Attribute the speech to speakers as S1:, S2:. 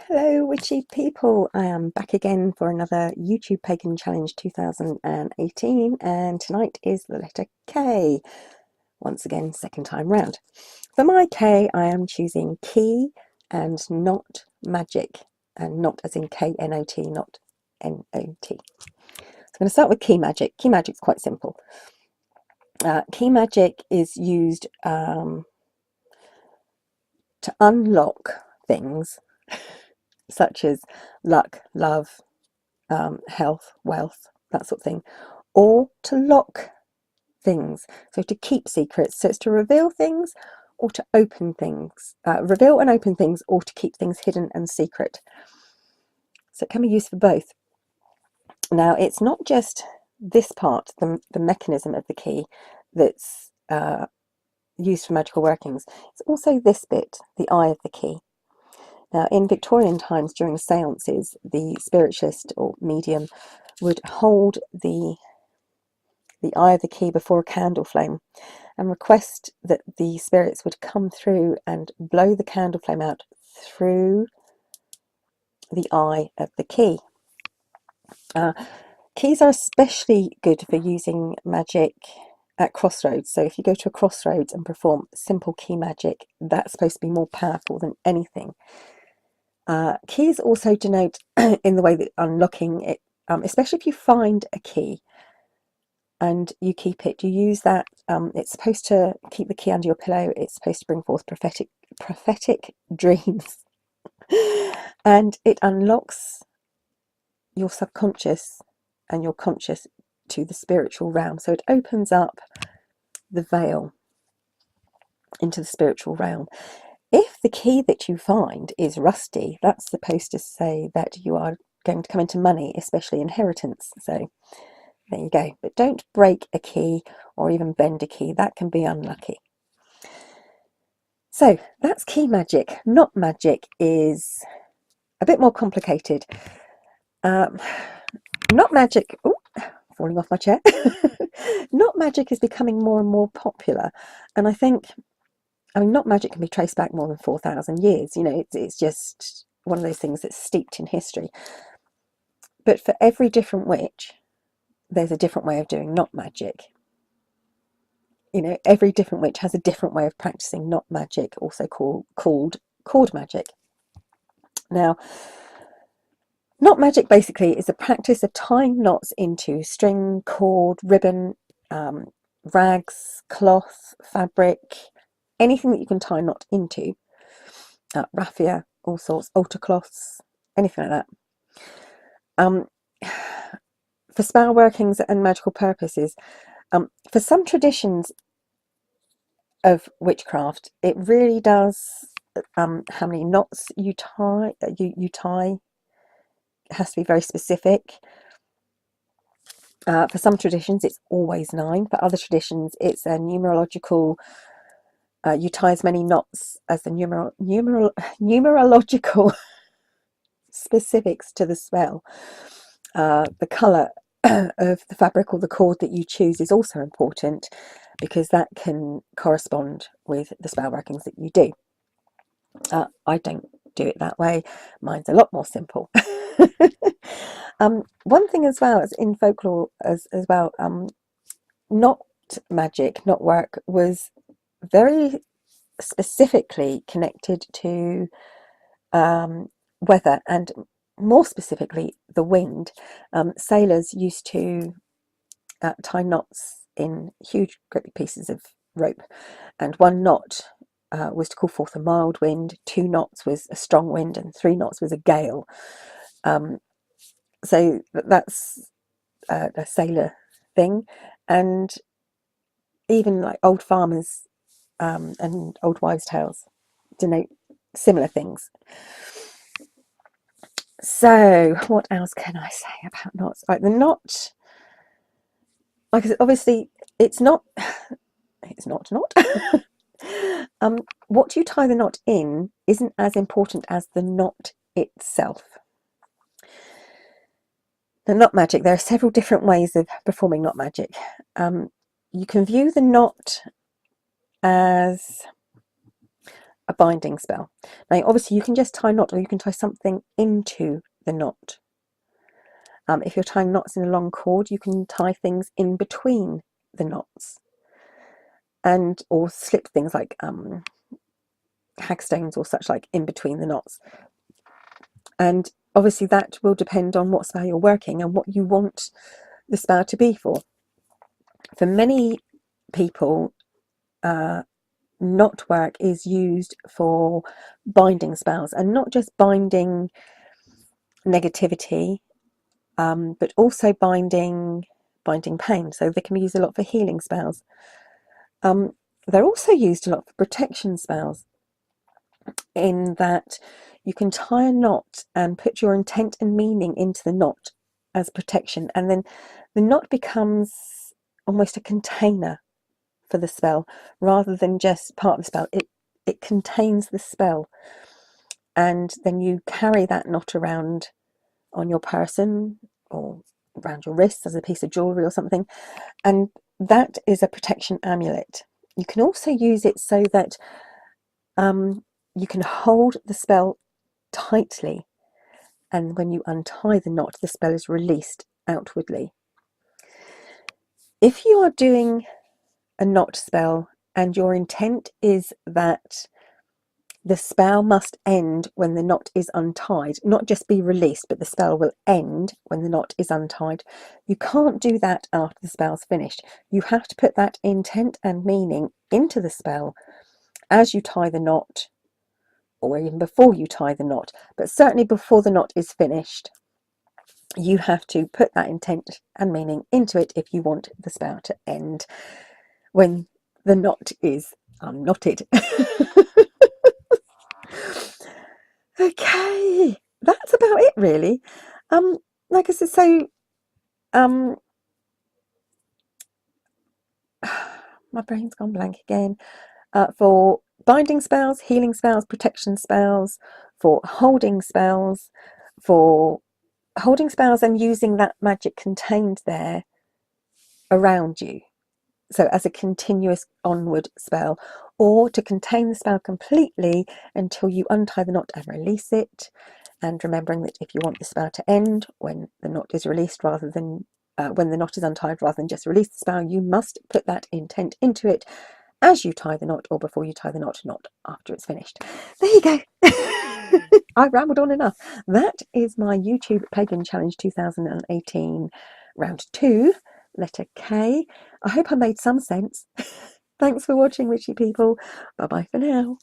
S1: Hello witchy people, I am back again for another YouTube Pagan Challenge 2018 and tonight is the letter K, once again second time round. For my K I am choosing Key and Knot Magick, and not as in K-N-O-T, not N-O-T. So I'm going to start with Key Magick. Key Magick is quite simple. Key Magick is used to unlock things such as luck, love, health, wealth, that sort of thing, or to lock things, so to keep secrets. So it's to reveal things or to open things, reveal and open things, or to keep things hidden and secret. So it can be used for both. Now it's not just this part, the mechanism of the key, that's used for magical workings. It's also this bit, the eye of the key. Now, in Victorian times, during seances, the spiritualist or medium would hold the eye of the key before a candle flame and request that the spirits would come through and blow the candle flame out through the eye of the key. Keys are especially good for using magic at crossroads. So if you go to a crossroads and perform simple key magic, that's supposed to be more powerful than anything. Keys also denote in the way that unlocking it, especially if you find a key and you keep it, you use that. It's supposed to keep the key under your pillow. It's supposed to bring forth prophetic dreams, and it unlocks your subconscious and your conscious to the spiritual realm. So it opens up the veil into the spiritual realm. If the key that you find is rusty, that's supposed to say that you are going to come into money, especially inheritance. So there you go. But don't break a key or even bend a key. That can be unlucky. So that's key magic. Knot magic is a bit more complicated. Knot magic, oh, falling off my chair. Knot magic is becoming more and more popular, and I mean, knot magic can be traced back more than 4,000 years. You know, it's just one of those things that's steeped in history. But for every different witch, there's a different way of doing knot magic. You know, every different witch has a different way of practicing knot magic, also called cord magic. Now, knot magic basically is a practice of tying knots into string, cord, ribbon, rags, cloth, fabric, anything that you can tie a knot into, raffia, all sorts, altar cloths, anything like that. For spell workings and magical purposes, for some traditions of witchcraft, it really does, how many knots you tie, has to be very specific. For some traditions, it's always 9. For other traditions, it's a numerological. You tie as many knots as the numerological specifics to the spell. The colour of the fabric or the cord that you choose is also important, because that can correspond with the spell workings that you do. I don't do it that way. Mine's a lot more simple. One thing as well as in folklore as well, knot magic, knot work was very specifically connected to weather, and more specifically the wind. Sailors used to tie knots in huge great big pieces of rope, and one knot was to call forth a mild wind, 2 knots was a strong wind, and 3 knots was a gale. So that's a sailor thing, and even like old farmers and old wives' tales denote similar things. So what else can I say about knots? Right, the knot, like I said, obviously it's not knot. What you tie the knot in isn't as important as the knot itself. The knot magic, there are several different ways of performing knot magic. You can view the knot as a binding spell. Now obviously you can just tie a knot, or you can tie something into the knot. If you're tying knots in a long cord, you can tie things in between the knots, and or slip things like hagstones or such like in between the knots. And obviously that will depend on what spell you're working and what you want the spell to be for. For many people, knot work is used for binding spells, and not just binding negativity, but also binding pain. So they can be used a lot for healing spells. They're also used a lot for protection spells, in that you can tie a knot and put your intent and meaning into the knot as protection, and then the knot becomes almost a container for the spell rather than just part of the spell. It contains the spell, and then you carry that knot around on your person or around your wrists as a piece of jewelry or something, and that is a protection amulet. You can also use it so that you can hold the spell tightly, and when you untie the knot, the spell is released outwardly. If you are doing a knot spell and your intent is that the spell must end when the knot is untied, not just be released, but the spell will end when the knot is untied, you can't do that after the spell's finished. You have to put that intent and meaning into the spell as you tie the knot, or even before you tie the knot, but certainly before the knot is finished. You have to put that intent and meaning into it if you want the spell to end when the knot is unknotted. Okay, that's about it really. Like I said, so my brain's gone blank again. For binding spells, healing spells, protection spells, for holding spells, and using that magic contained there around you, so as a continuous onward spell, or to contain the spell completely until you untie the knot and release it, and remembering that if you want the spell to end when the knot is released rather than when the knot is untied rather than just release the spell, you must put that intent into it as you tie the knot or before you tie the knot, not after it's finished. There you go. I've rambled on enough. That is my YouTube Pagan Challenge 2018 round 2, letter K. I hope I made some sense. Thanks for watching, witchy people. Bye bye for now.